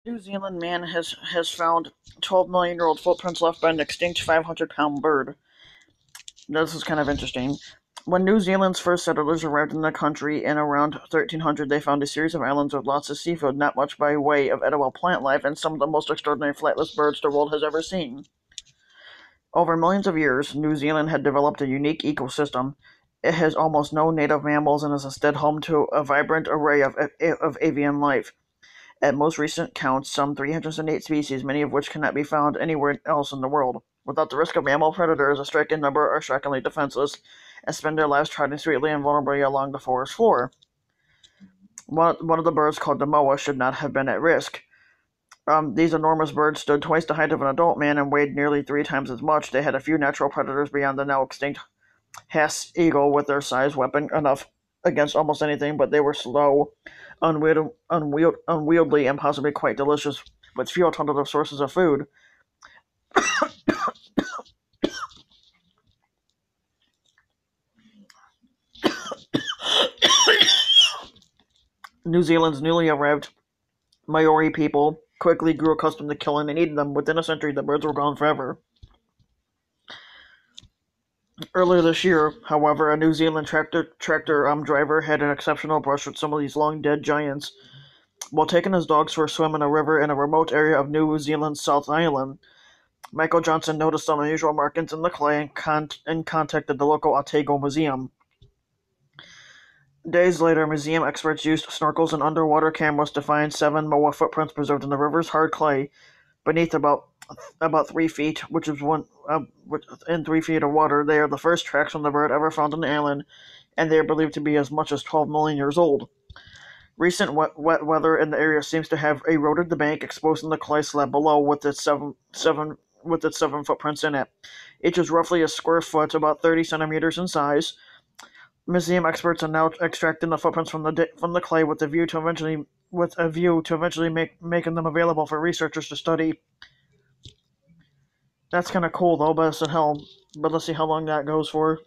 New Zealand man has found 12 million-year-old footprints left by an extinct 500-pound bird. This is kind of interesting. When New Zealand's first settlers arrived in the country in around 1300, they found a series of islands with lots of seafood, not much by way of edible plant life, and some of the most extraordinary flightless birds the world has ever seen. Over millions of years, New Zealand had developed a unique ecosystem. It has almost no native mammals and is instead home to a vibrant array of avian life. At most recent counts, some 308 species, many of which cannot be found anywhere else in the world. Without the risk of mammal predators, a striking number are strikingly defenseless and spend their lives trotting sweetly and vulnerably along the forest floor. One of the birds, called the moa, should not have been at risk. These enormous birds stood twice the height of an adult man and weighed nearly 3 times as much. They had a few natural predators beyond the now extinct Haas eagle with their size weapon enough against almost anything, but they were slow, unwieldy, and possibly quite delicious, with few alternative sources of food. New Zealand's newly arrived Maori people quickly grew accustomed to killing and eating them. Within a century, the birds were gone forever. Earlier this year, however, a New Zealand tractor driver had an exceptional brush with some of these long dead giants. While taking his dogs for a swim in a river in a remote area of New Zealand's South Island, Michael Johnson noticed some unusual markings in the clay and contacted the local Otago Museum. Days later, museum experts used snorkels and underwater cameras to find 7 moa footprints preserved in the river's hard clay beneath about 3 feet, which is in 3 feet of water. They are the first tracks from the bird ever found on the island, and they are believed to be as much as 12 million years old. Recent wet weather in the area seems to have eroded the bank, exposing the clay slab below with its 7 footprints in it. Each is roughly a square foot, about 30 centimeters in size. Museum experts are now extracting the footprints from the clay with a view to eventually making them available for researchers to study. That's kind of cool though, but let's see how long that goes for.